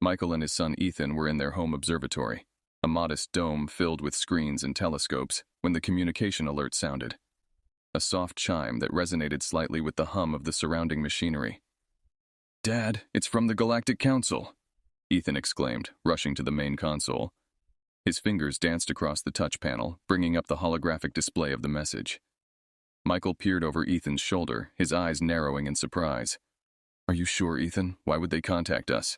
Michael and his son Ethan were in their home observatory, a modest dome filled with screens and telescopes, when the communication alert sounded. A soft chime that resonated slightly with the hum of the surrounding machinery. "Dad, it's from the Galactic Council," Ethan exclaimed, rushing to the main console. His fingers danced across the touch panel, bringing up the holographic display of the message. Michael peered over Ethan's shoulder, his eyes narrowing in surprise. "Are you sure, Ethan? Why would they contact us?"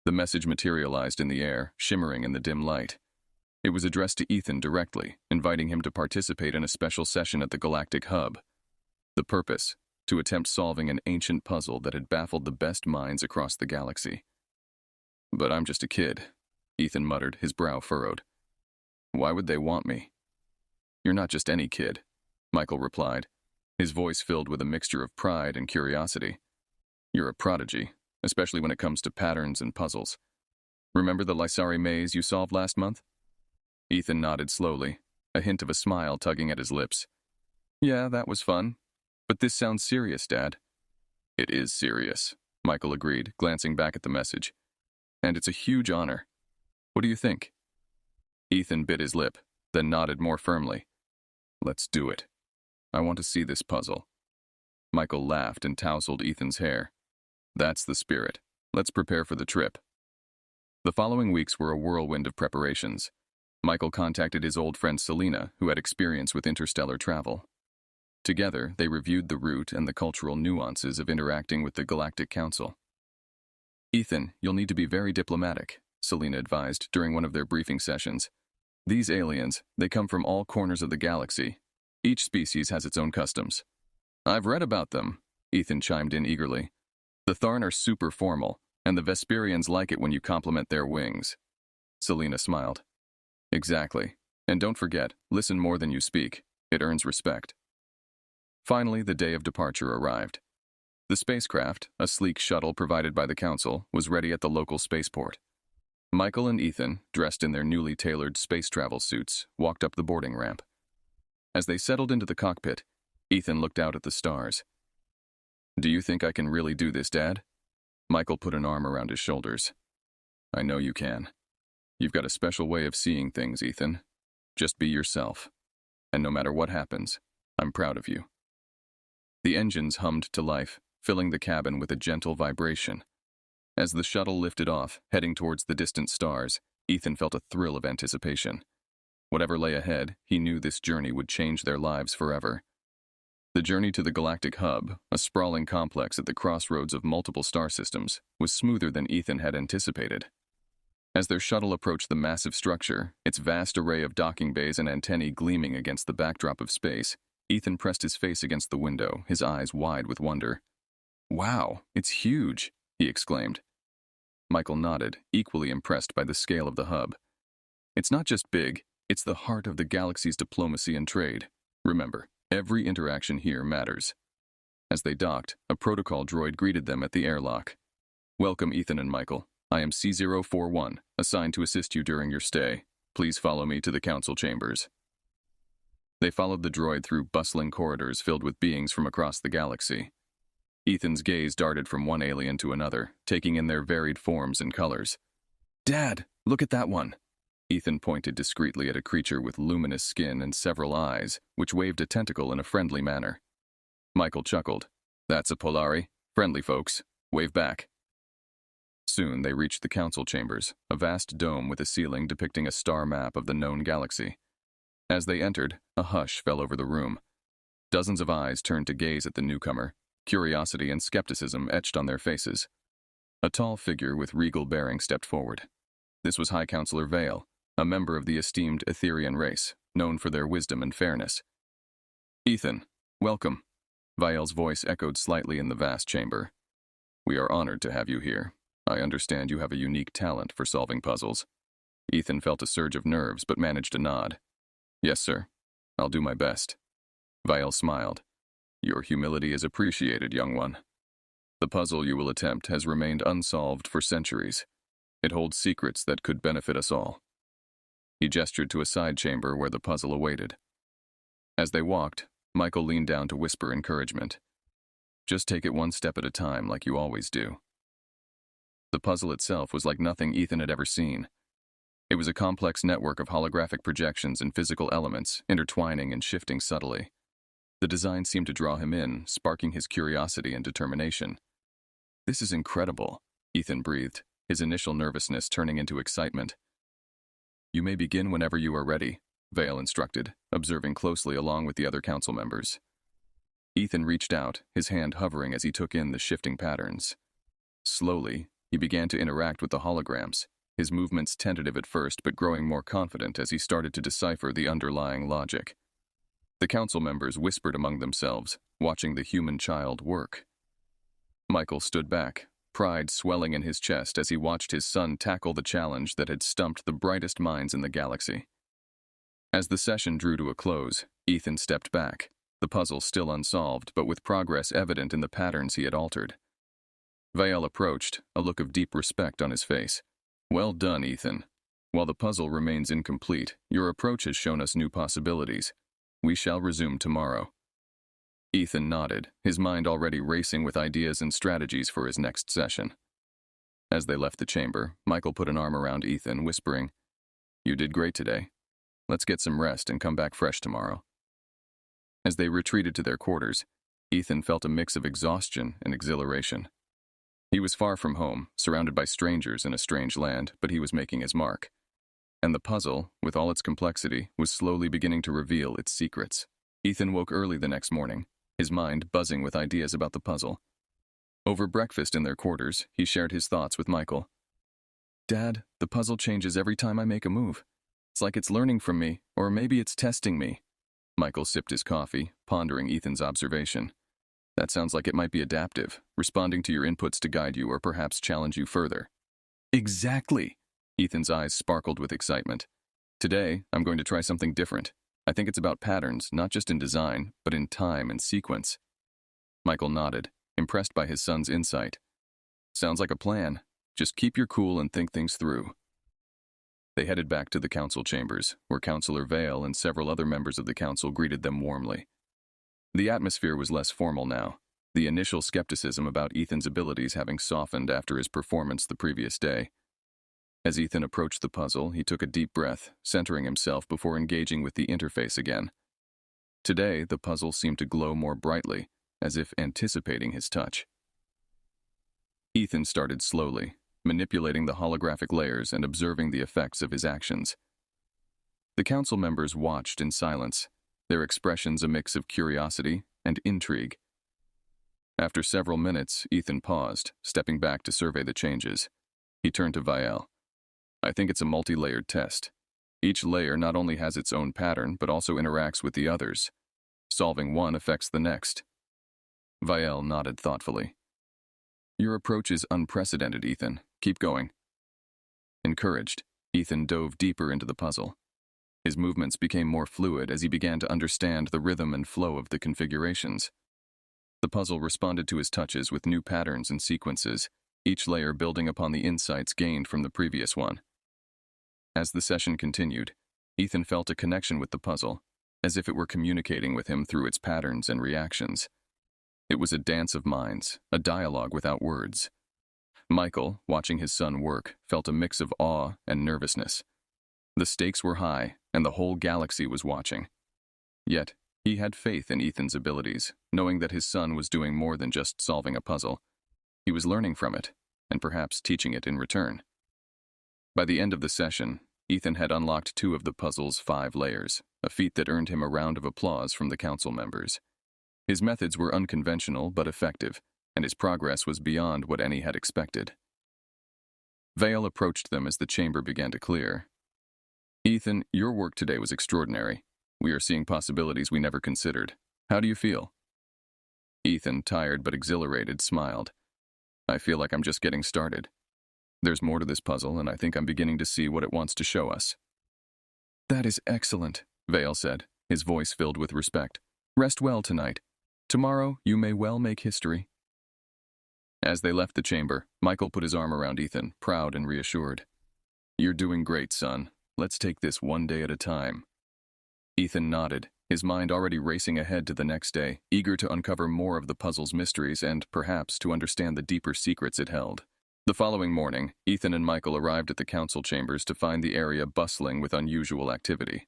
The message materialized in the air, shimmering in the dim light. It was addressed to Ethan directly, inviting him to participate in a special session at the Galactic Hub. The purpose: to attempt solving an ancient puzzle that had baffled the best minds across the galaxy. "But I'm just a kid," Ethan muttered, his brow furrowed. "Why would they want me?" "You're not just any kid," Michael replied, his voice filled with a mixture of pride and curiosity. "You're a prodigy, especially when it comes to patterns and puzzles. Remember the Lysari maze you solved last month?" Ethan nodded slowly, a hint of a smile tugging at his lips. "Yeah, that was fun. But this sounds serious, Dad." "It is serious," Michael agreed, glancing back at the message. "And it's a huge honor. What do you think?" Ethan bit his lip, then nodded more firmly. "Let's do it. I want to see this puzzle." Michael laughed and tousled Ethan's hair. "That's the spirit. Let's prepare for the trip." The following weeks were a whirlwind of preparations. Michael contacted his old friend Selena, who had experience with interstellar travel. Together, they reviewed the route and the cultural nuances of interacting with the Galactic Council. "Ethan, you'll need to be very diplomatic," Selena advised during one of their briefing sessions. "These aliens, they come from all corners of the galaxy. Each species has its own customs." "I've read about them," Ethan chimed in eagerly. "The Tharn are super formal, and the Vesperians like it when you compliment their wings." Selena smiled. "Exactly. And don't forget, listen more than you speak. It earns respect." Finally, the day of departure arrived. The spacecraft, a sleek shuttle provided by the Council, was ready at the local spaceport. Michael and Ethan, dressed in their newly tailored space travel suits, walked up the boarding ramp. As they settled into the cockpit, Ethan looked out at the stars. "Do you think I can really do this, Dad?" Michael put an arm around his shoulders. "I know you can. You've got a special way of seeing things, Ethan. Just be yourself. And no matter what happens, I'm proud of you." The engines hummed to life, filling the cabin with a gentle vibration. As the shuttle lifted off, heading towards the distant stars, Ethan felt a thrill of anticipation. Whatever lay ahead, he knew this journey would change their lives forever. The journey to the Galactic Hub, a sprawling complex at the crossroads of multiple star systems, was smoother than Ethan had anticipated. As their shuttle approached the massive structure, its vast array of docking bays and antennae gleaming against the backdrop of space, Ethan pressed his face against the window, his eyes wide with wonder. "Wow, it's huge," he exclaimed. Michael nodded, equally impressed by the scale of the hub. "It's not just big, it's the heart of the galaxy's diplomacy and trade. Remember, every interaction here matters." As they docked, a protocol droid greeted them at the airlock. "Welcome, Ethan and Michael. I am C041, assigned to assist you during your stay. Please follow me to the council chambers." They followed the droid through bustling corridors filled with beings from across the galaxy. Ethan's gaze darted from one alien to another, taking in their varied forms and colors. "Dad, look at that one!" Ethan pointed discreetly at a creature with luminous skin and several eyes, which waved a tentacle in a friendly manner. Michael chuckled. "That's a Polari. Friendly folks. Wave back." Soon they reached the council chambers, a vast dome with a ceiling depicting a star map of the known galaxy. As they entered, a hush fell over the room. Dozens of eyes turned to gaze at the newcomer, curiosity and skepticism etched on their faces. A tall figure with regal bearing stepped forward. This was High Counselor Vale, a member of the esteemed Etherian race, known for their wisdom and fairness. "Ethan, welcome." Vale's voice echoed slightly in the vast chamber. "We are honored to have you here. I understand you have a unique talent for solving puzzles." Ethan felt a surge of nerves but managed a nod. "Yes, sir. I'll do my best." Vale smiled. "Your humility is appreciated, young one. The puzzle you will attempt has remained unsolved for centuries. It holds secrets that could benefit us all." He gestured to a side chamber where the puzzle awaited. As they walked, Michael leaned down to whisper encouragement. "Just take it one step at a time like you always do." The puzzle itself was like nothing Ethan had ever seen. It was a complex network of holographic projections and physical elements, intertwining and shifting subtly. The design seemed to draw him in, sparking his curiosity and determination. "This is incredible," Ethan breathed, his initial nervousness turning into excitement. "You may begin whenever you are ready," Vale instructed, observing closely along with the other council members. Ethan reached out, his hand hovering as he took in the shifting patterns. Slowly, he began to interact with the holograms, his movements tentative at first but growing more confident as he started to decipher the underlying logic. The council members whispered among themselves, watching the human child work. Michael stood back, pride swelling in his chest as he watched his son tackle the challenge that had stumped the brightest minds in the galaxy. As the session drew to a close, Ethan stepped back, the puzzle still unsolved but with progress evident in the patterns he had altered. Vael approached, a look of deep respect on his face. "Well done, Ethan. While the puzzle remains incomplete, your approach has shown us new possibilities. We shall resume tomorrow." Ethan nodded, his mind already racing with ideas and strategies for his next session. As they left the chamber, Michael put an arm around Ethan, whispering, "You did great today. Let's get some rest and come back fresh tomorrow." As they retreated to their quarters, Ethan felt a mix of exhaustion and exhilaration. He was far from home, surrounded by strangers in a strange land, but he was making his mark. And the puzzle, with all its complexity, was slowly beginning to reveal its secrets. Ethan woke early the next morning, his mind buzzing with ideas about the puzzle. Over breakfast in their quarters, he shared his thoughts with Michael. "Dad, the puzzle changes every time I make a move. It's like it's learning from me, or maybe it's testing me." Michael sipped his coffee, pondering Ethan's observation. "That sounds like it might be adaptive, responding to your inputs to guide you or perhaps challenge you further." "Exactly!" Ethan's eyes sparkled with excitement. "Today, I'm going to try something different. I think it's about patterns, not just in design, but in time and sequence." Michael nodded, impressed by his son's insight. "Sounds like a plan. Just keep your cool and think things through." They headed back to the council chambers, where Councillor Vale and several other members of the council greeted them warmly. The atmosphere was less formal now, the initial skepticism about Ethan's abilities having softened after his performance the previous day. As Ethan approached the puzzle, he took a deep breath, centering himself before engaging with the interface again. Today, the puzzle seemed to glow more brightly, as if anticipating his touch. Ethan started slowly, manipulating the holographic layers and observing the effects of his actions. The council members watched in silence, their expressions a mix of curiosity and intrigue. After several minutes, Ethan paused, stepping back to survey the changes. He turned to Vael. "I think it's a multi-layered test. Each layer not only has its own pattern, but also interacts with the others. Solving one affects the next." Vael nodded thoughtfully. "Your approach is unprecedented, Ethan. Keep going." Encouraged, Ethan dove deeper into the puzzle. His movements became more fluid as he began to understand the rhythm and flow of the configurations. The puzzle responded to his touches with new patterns and sequences, each layer building upon the insights gained from the previous one. As the session continued, Ethan felt a connection with the puzzle, as if it were communicating with him through its patterns and reactions. It was a dance of minds, a dialogue without words. Michael, watching his son work, felt a mix of awe and nervousness. The stakes were high, and the whole galaxy was watching. Yet, he had faith in Ethan's abilities, knowing that his son was doing more than just solving a puzzle. He was learning from it, and perhaps teaching it in return. By the end of the session, Ethan had unlocked 2 of the puzzle's 5 layers, a feat that earned him a round of applause from the council members. His methods were unconventional but effective, and his progress was beyond what any had expected. Vale approached them as the chamber began to clear. "Ethan, your work today was extraordinary. We are seeing possibilities we never considered. How do you feel?" Ethan, tired but exhilarated, smiled. "I feel like I'm just getting started. There's more to this puzzle, and I think I'm beginning to see what it wants to show us." "That is excellent," Vale said, his voice filled with respect. "Rest well tonight. Tomorrow, you may well make history." As they left the chamber, Michael put his arm around Ethan, proud and reassured. "You're doing great, son. Let's take this one day at a time." Ethan nodded, his mind already racing ahead to the next day, eager to uncover more of the puzzle's mysteries and, perhaps, to understand the deeper secrets it held. The following morning, Ethan and Michael arrived at the council chambers to find the area bustling with unusual activity.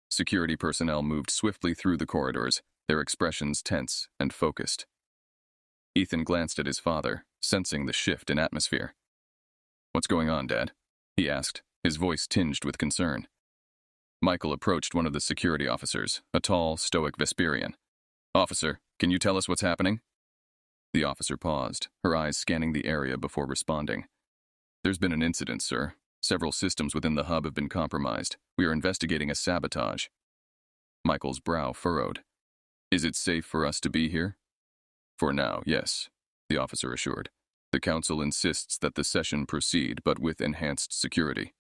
Security personnel moved swiftly through the corridors, their expressions tense and focused. Ethan glanced at his father, sensing the shift in atmosphere. "What's going on, Dad?" he asked, his voice tinged with concern. Michael approached one of the security officers, a tall, stoic Vesperian. "Officer, can you tell us what's happening?" The officer paused, her eyes scanning the area before responding. "There's been an incident, sir. Several systems within the hub have been compromised. We are investigating a sabotage." Michael's brow furrowed. "Is it safe for us to be here?" "For now, yes," the officer assured. "The council insists that the session proceed, but with enhanced security."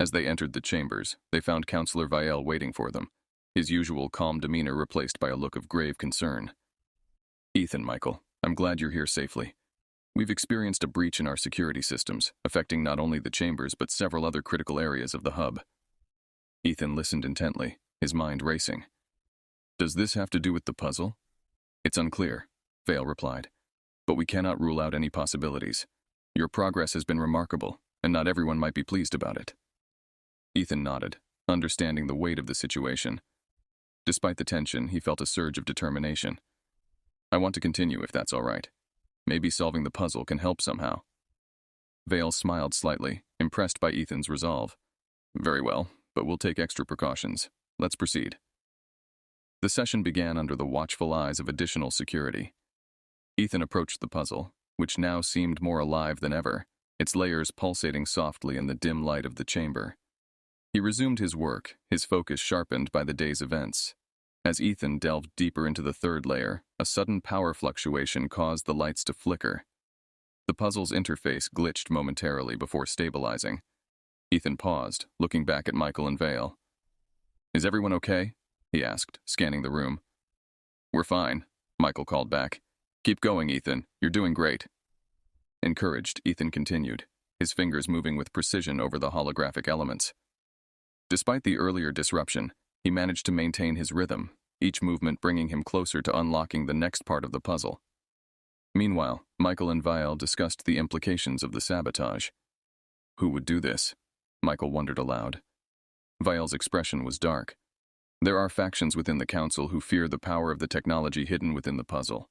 As they entered the chambers, they found Councillor Vial waiting for them, his usual calm demeanor replaced by a look of grave concern. "Ethan, Michael, I'm glad you're here safely. We've experienced a breach in our security systems, affecting not only the chambers but several other critical areas of the hub." Ethan listened intently, his mind racing. "Does this have to do with the puzzle?" "It's unclear," Vale replied. "But we cannot rule out any possibilities. Your progress has been remarkable, and not everyone might be pleased about it." Ethan nodded, understanding the weight of the situation. Despite the tension, he felt a surge of determination. "I want to continue if that's all right. Maybe solving the puzzle can help somehow." Vale smiled slightly, impressed by Ethan's resolve. "Very well, but we'll take extra precautions. Let's proceed." The session began under the watchful eyes of additional security. Ethan approached the puzzle, which now seemed more alive than ever, its layers pulsating softly in the dim light of the chamber. He resumed his work, his focus sharpened by the day's events. As Ethan delved deeper into the third layer, a sudden power fluctuation caused the lights to flicker. The puzzle's interface glitched momentarily before stabilizing. Ethan paused, looking back at Michael and Vale. "Is everyone okay?" he asked, scanning the room. "We're fine," Michael called back. "Keep going, Ethan. You're doing great." Encouraged, Ethan continued, his fingers moving with precision over the holographic elements. Despite the earlier disruption, he managed to maintain his rhythm, each movement bringing him closer to unlocking the next part of the puzzle. Meanwhile, Michael and Vial discussed the implications of the sabotage. Who would do this? Michael wondered aloud. Vial's expression was dark. There are factions within the council who fear the power of the technology hidden within the puzzle.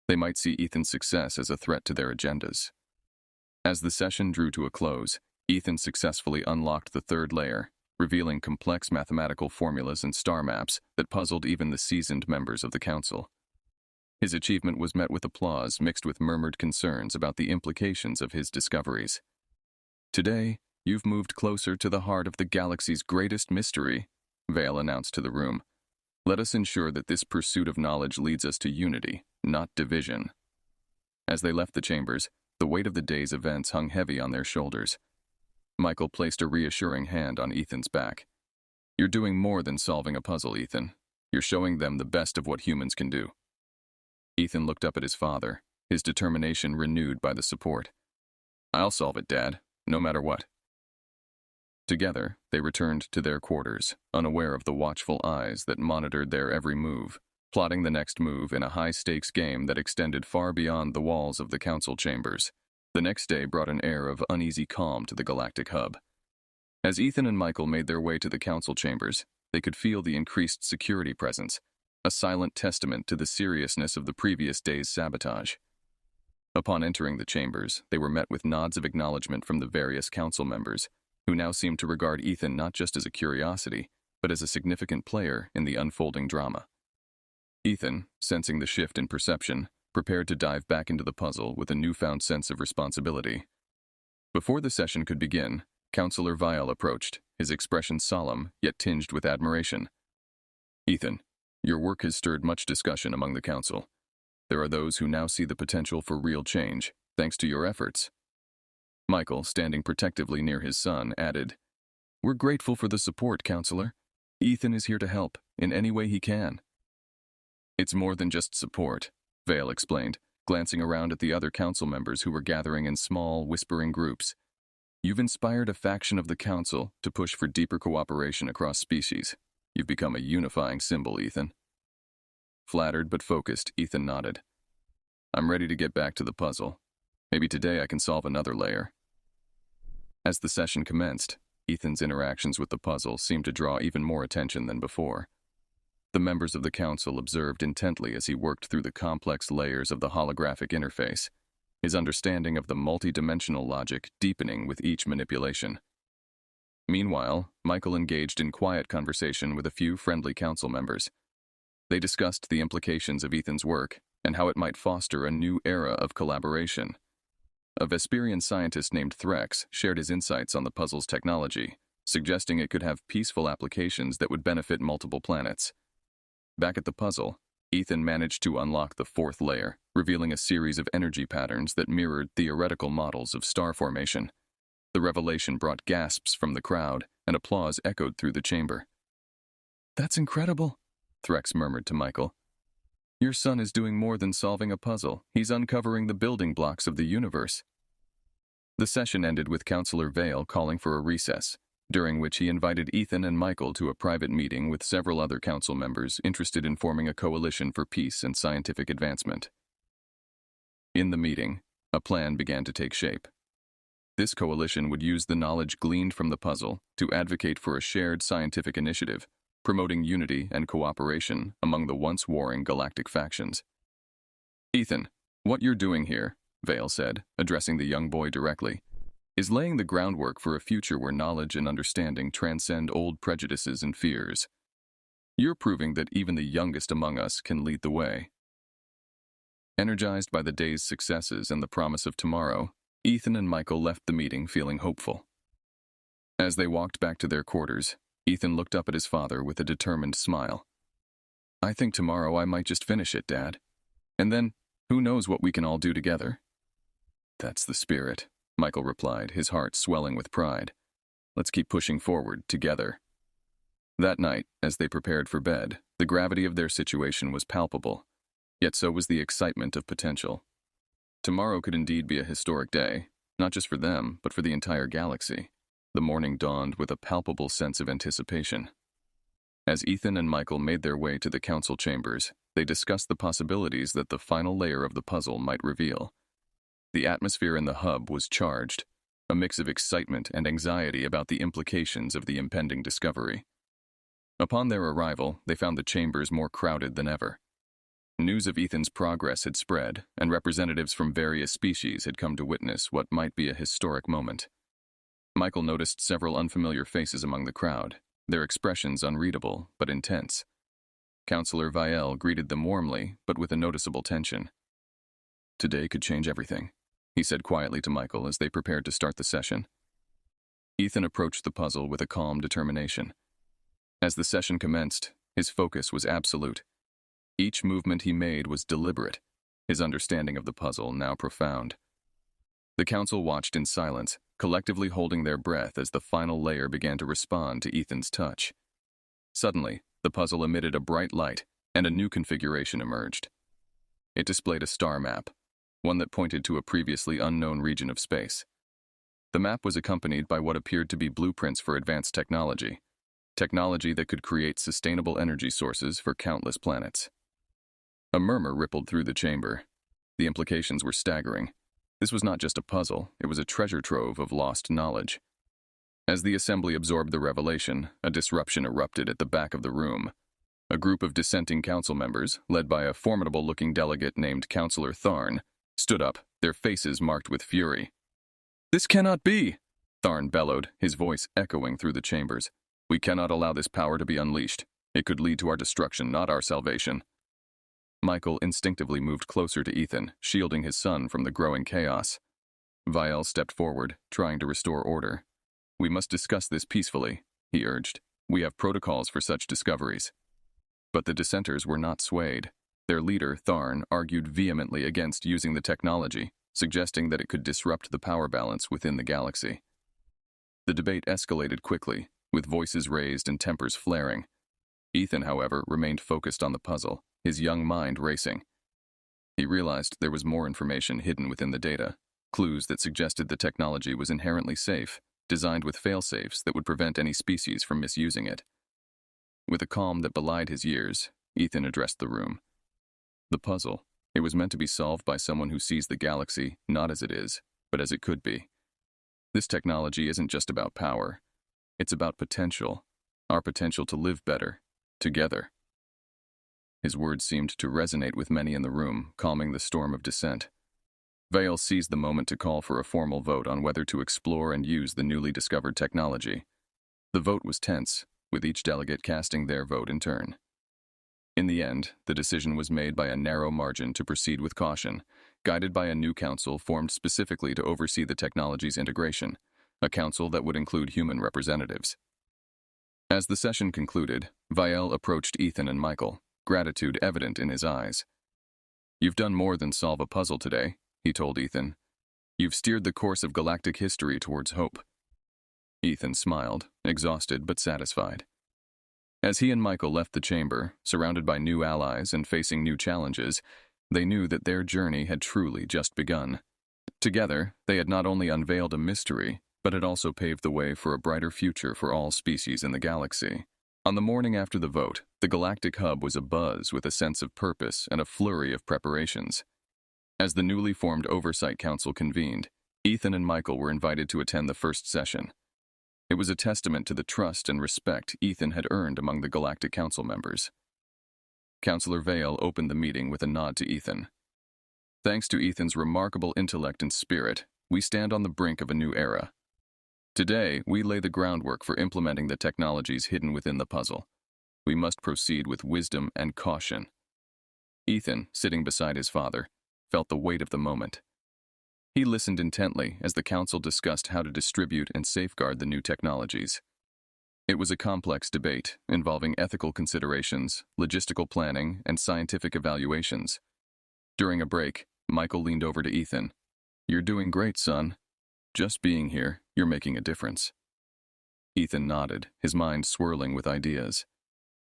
They might see Ethan's success as a threat to their agendas. As the session drew to a close, Ethan successfully unlocked the third layer, revealing complex mathematical formulas and star maps that puzzled even the seasoned members of the council. His achievement was met with applause mixed with murmured concerns about the implications of his discoveries. "Today, you've moved closer to the heart of the galaxy's greatest mystery," Vale announced to the room. "Let us ensure that this pursuit of knowledge leads us to unity, not division." As they left the chambers, the weight of the day's events hung heavy on their shoulders. Michael placed a reassuring hand on Ethan's back. "You're doing more than solving a puzzle, Ethan. You're showing them the best of what humans can do." Ethan looked up at his father, his determination renewed by the support. "I'll solve it, Dad, no matter what." Together, they returned to their quarters, unaware of the watchful eyes that monitored their every move, plotting the next move in a high-stakes game that extended far beyond the walls of the council chambers. The next day brought an air of uneasy calm to the Galactic Hub. As Ethan and Michael made their way to the council chambers, they could feel the increased security presence, a silent testament to the seriousness of the previous day's sabotage. Upon entering the chambers, they were met with nods of acknowledgement from the various council members, who now seemed to regard Ethan not just as a curiosity, but as a significant player in the unfolding drama. Ethan, sensing the shift in perception, prepared to dive back into the puzzle with a newfound sense of responsibility. Before the session could begin, Councillor Vial approached, his expression solemn, yet tinged with admiration. "Ethan, your work has stirred much discussion among the council. There are those who now see the potential for real change, thanks to your efforts." Michael, standing protectively near his son, added, "We're grateful for the support, Councillor. Ethan is here to help, in any way he can." "It's more than just support," Vale explained, glancing around at the other council members who were gathering in small, whispering groups. "You've inspired a faction of the council to push for deeper cooperation across species. You've become a unifying symbol, Ethan." Flattered but focused, Ethan nodded. "I'm ready to get back to the puzzle. Maybe today I can solve another layer. As the session commenced, Ethan's interactions with the puzzle seemed to draw even more attention than before. The members of the council observed intently as he worked through the complex layers of the holographic interface, his understanding of the multi-dimensional logic deepening with each manipulation. Meanwhile, Michael engaged in quiet conversation with a few friendly council members. They discussed the implications of Ethan's work and how it might foster a new era of collaboration. A Vesperian scientist named Threx shared his insights on the puzzle's technology, suggesting it could have peaceful applications that would benefit multiple planets. Back at the puzzle, Ethan managed to unlock the fourth layer, revealing a series of energy patterns that mirrored theoretical models of star formation. The revelation brought gasps from the crowd, and applause echoed through the chamber. "That's incredible," Threx murmured to Michael. "Your son is doing more than solving a puzzle. He's uncovering the building blocks of the universe." The session ended with Counselor Vale calling for a recess, during which he invited Ethan and Michael to a private meeting with several other council members interested in forming a coalition for peace and scientific advancement. In the meeting, a plan began to take shape. This coalition would use the knowledge gleaned from the puzzle to advocate for a shared scientific initiative, promoting unity and cooperation among the once-warring galactic factions. "Ethan, what you're doing here," Vale said, addressing the young boy directly, "is laying the groundwork for a future where knowledge and understanding transcend old prejudices and fears. You're proving that even the youngest among us can lead the way." Energized by the day's successes and the promise of tomorrow, Ethan and Michael left the meeting feeling hopeful. As they walked back to their quarters, Ethan looked up at his father with a determined smile. "I think tomorrow I might just finish it, Dad. And then, who knows what we can all do together?" "That's the spirit," Michael replied, his heart swelling with pride. "Let's keep pushing forward, together." That night, as they prepared for bed, the gravity of their situation was palpable, yet so was the excitement of potential. Tomorrow could indeed be a historic day, not just for them, but for the entire galaxy. The morning dawned with a palpable sense of anticipation. As Ethan and Michael made their way to the council chambers, they discussed the possibilities that the final layer of the puzzle might reveal. The atmosphere in the hub was charged, a mix of excitement and anxiety about the implications of the impending discovery. Upon their arrival, they found the chambers more crowded than ever. News of Ethan's progress had spread, and representatives from various species had come to witness what might be a historic moment. Michael noticed several unfamiliar faces among the crowd, their expressions unreadable but intense. Counselor Vielle greeted them warmly, but with a noticeable tension. "Today could change everything," he said quietly to Michael as they prepared to start the session. Ethan approached the puzzle with a calm determination. As the session commenced, his focus was absolute. Each movement he made was deliberate, his understanding of the puzzle now profound. The council watched in silence, collectively holding their breath as the final layer began to respond to Ethan's touch. Suddenly, the puzzle emitted a bright light, and a new configuration emerged. It displayed a star map, one that pointed to a previously unknown region of space. The map was accompanied by what appeared to be blueprints for advanced technology that could create sustainable energy sources for countless planets. A murmur rippled through the chamber. The implications were staggering. This was not just a puzzle, it was a treasure trove of lost knowledge. As the assembly absorbed the revelation, a disruption erupted at the back of the room. A group of dissenting council members, led by a formidable-looking delegate named Counselor Tharn, stood up, their faces marked with fury. "This cannot be!" Tharn bellowed, his voice echoing through the chambers. "We cannot allow this power to be unleashed. It could lead to our destruction, not our salvation." Michael instinctively moved closer to Ethan, shielding his son from the growing chaos. Vielle stepped forward, trying to restore order. "We must discuss this peacefully," he urged. "We have protocols for such discoveries." But the dissenters were not swayed. Their leader, Tharn, argued vehemently against using the technology, suggesting that it could disrupt the power balance within the galaxy. The debate escalated quickly, with voices raised and tempers flaring. Ethan, however, remained focused on the puzzle, his young mind racing. He realized there was more information hidden within the data, clues that suggested the technology was inherently safe, designed with fail-safes that would prevent any species from misusing it. With a calm that belied his years, Ethan addressed the room. "The puzzle, It was meant to be solved by someone who sees the galaxy not as it is, but as it could be. This technology isn't just about power. It's about potential, our potential to live better, together. His words seemed to resonate with many in the room, calming the storm of dissent. Vale seized the moment to call for a formal vote on whether to explore and use the newly discovered technology. The vote was tense, with each delegate casting their vote in turn. In the end, the decision was made by a narrow margin to proceed with caution, guided by a new council formed specifically to oversee the technology's integration, a council that would include human representatives. As the session concluded, Vielle approached Ethan and Michael, gratitude evident in his eyes. "You've done more than solve a puzzle today," he told Ethan. "You've steered the course of galactic history towards hope." Ethan smiled, exhausted but satisfied. As he and Michael left the chamber, surrounded by new allies and facing new challenges, they knew that their journey had truly just begun. Together, they had not only unveiled a mystery, but had also paved the way for a brighter future for all species in the galaxy. On the morning after the vote, the Galactic Hub was abuzz with a sense of purpose and a flurry of preparations. As the newly formed Oversight Council convened, Ethan and Michael were invited to attend the first session. It was a testament to the trust and respect Ethan had earned among the Galactic Council members. Councillor Vale opened the meeting with a nod to Ethan. "Thanks to Ethan's remarkable intellect and spirit, we stand on the brink of a new era. Today, we lay the groundwork for implementing the technologies hidden within the puzzle. We must proceed with wisdom and caution." Ethan, sitting beside his father, felt the weight of the moment. He listened intently as the council discussed how to distribute and safeguard the new technologies. It was a complex debate involving ethical considerations, logistical planning, and scientific evaluations. During a break, Michael leaned over to Ethan. "You're doing great, son. Just being here, you're making a difference." Ethan nodded, his mind swirling with ideas.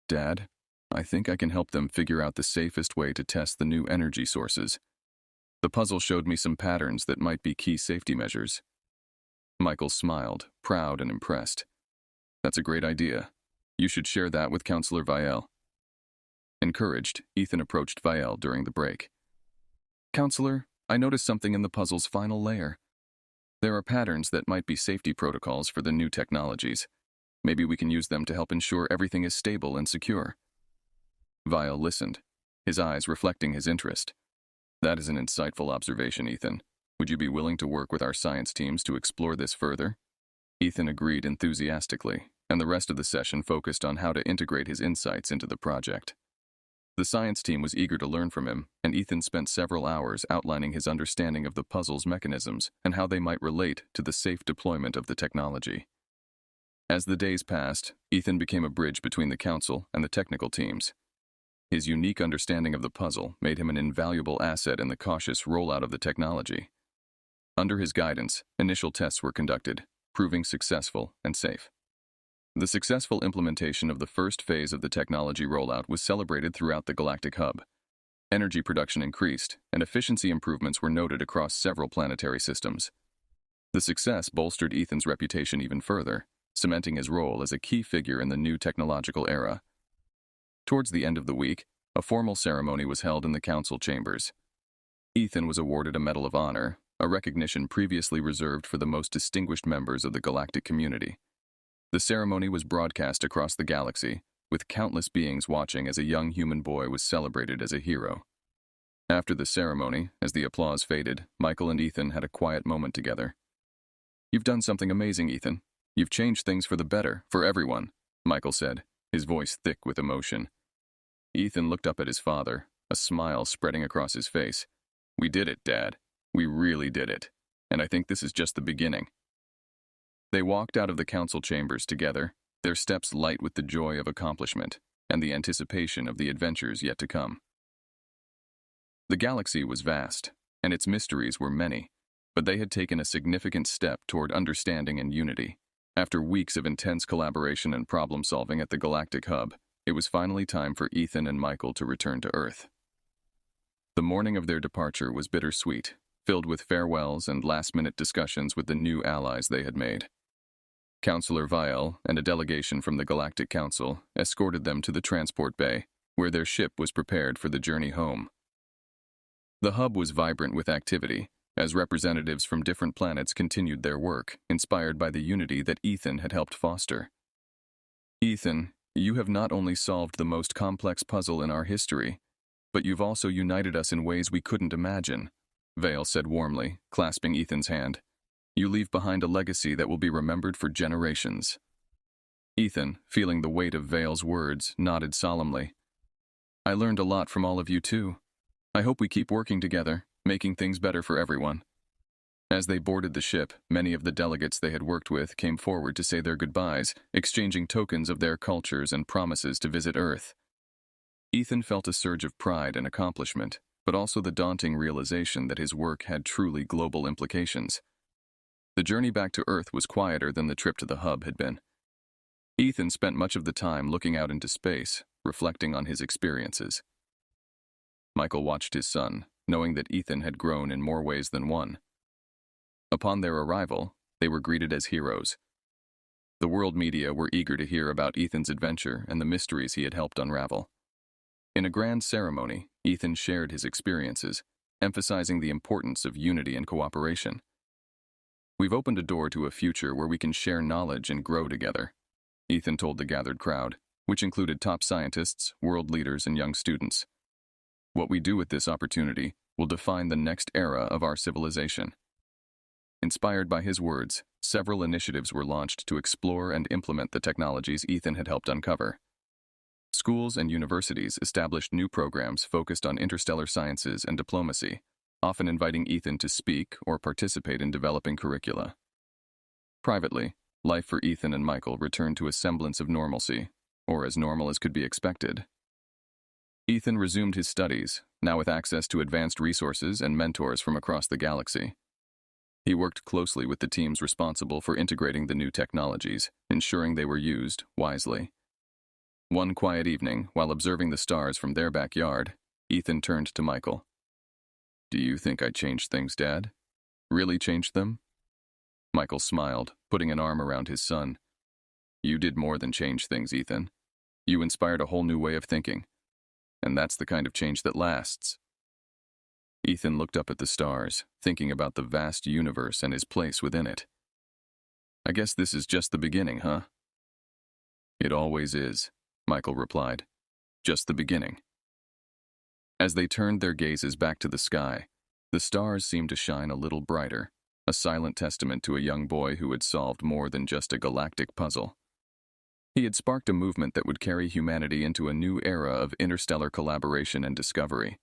"Dad, I think I can help them figure out the safest way to test the new energy sources. The puzzle showed me some patterns that might be key safety measures." Michael smiled, proud and impressed. "That's a great idea. You should share that with Councillor Vielle." Encouraged, Ethan approached Vielle during the break. "Councillor, I noticed something in the puzzle's final layer. There are patterns that might be safety protocols for the new technologies. Maybe we can use them to help ensure everything is stable and secure." Vielle listened, his eyes reflecting his interest. "That is an insightful observation, Ethan. Would you be willing to work with our science teams to explore this further?" Ethan agreed enthusiastically, and the rest of the session focused on how to integrate his insights into the project. The science team was eager to learn from him, and Ethan spent several hours outlining his understanding of the puzzle's mechanisms and how they might relate to the safe deployment of the technology. As the days passed, Ethan became a bridge between the council and the technical teams. His unique understanding of the puzzle made him an invaluable asset in the cautious rollout of the technology. Under his guidance, initial tests were conducted, proving successful and safe. The successful implementation of the first phase of the technology rollout was celebrated throughout the Galactic Hub. Energy production increased, and efficiency improvements were noted across several planetary systems. The success bolstered Ethan's reputation even further, cementing his role as a key figure in the new technological era. Towards the end of the week, a formal ceremony was held in the council chambers. Ethan was awarded a Medal of Honor, a recognition previously reserved for the most distinguished members of the galactic community. The ceremony was broadcast across the galaxy, with countless beings watching as a young human boy was celebrated as a hero. After the ceremony, as the applause faded, Michael and Ethan had a quiet moment together. "You've done something amazing, Ethan. You've changed things for the better, for everyone," Michael said, his voice thick with emotion. Ethan looked up at his father, a smile spreading across his face. "We did it, Dad. We really did it. And I think this is just the beginning." They walked out of the council chambers together, their steps light with the joy of accomplishment and the anticipation of the adventures yet to come. The galaxy was vast, and its mysteries were many, but they had taken a significant step toward understanding and unity. After weeks of intense collaboration and problem-solving at the Galactic Hub, it was finally time for Ethan and Michael to return to Earth. The morning of their departure was bittersweet, filled with farewells and last-minute discussions with the new allies they had made. Councillor Vielle and a delegation from the Galactic Council escorted them to the transport bay, where their ship was prepared for the journey home. The hub was vibrant with activity, as representatives from different planets continued their work, inspired by the unity that Ethan had helped foster. Ethan, you have not only solved the most complex puzzle in our history, but you've also united us in ways we couldn't imagine, Vale said warmly, clasping Ethan's hand. You leave behind a legacy that will be remembered for generations. Ethan, feeling the weight of Vale's words, nodded solemnly. I learned a lot from all of you too. I hope we keep working together, making things better for everyone. As they boarded the ship, many of the delegates they had worked with came forward to say their goodbyes, exchanging tokens of their cultures and promises to visit Earth. Ethan felt a surge of pride and accomplishment, but also the daunting realization that his work had truly global implications. The journey back to Earth was quieter than the trip to the hub had been. Ethan spent much of the time looking out into space, reflecting on his experiences. Michael watched his son, knowing that Ethan had grown in more ways than one. Upon their arrival, they were greeted as heroes. The world media were eager to hear about Ethan's adventure and the mysteries he had helped unravel. In a grand ceremony, Ethan shared his experiences, emphasizing the importance of unity and cooperation. We've opened a door to a future where we can share knowledge and grow together, Ethan told the gathered crowd, which included top scientists, world leaders, and young students. What we do with this opportunity will define the next era of our civilization. Inspired by his words, several initiatives were launched to explore and implement the technologies Ethan had helped uncover. Schools and universities established new programs focused on interstellar sciences and diplomacy, often inviting Ethan to speak or participate in developing curricula. Privately, life for Ethan and Michael returned to a semblance of normalcy, or as normal as could be expected. Ethan resumed his studies, now with access to advanced resources and mentors from across the galaxy. He worked closely with the teams responsible for integrating the new technologies, ensuring they were used wisely. One quiet evening, while observing the stars from their backyard, Ethan turned to Michael. Do you think I changed things, Dad? Really changed them? Michael smiled, putting an arm around his son. You did more than change things, Ethan. You inspired a whole new way of thinking. And that's the kind of change that lasts. Ethan looked up at the stars, thinking about the vast universe and his place within it. I guess this is just the beginning, huh? It always is, Michael replied. Just the beginning. As they turned their gazes back to the sky, the stars seemed to shine a little brighter, a silent testament to a young boy who had solved more than just a galactic puzzle. He had sparked a movement that would carry humanity into a new era of interstellar collaboration and discovery.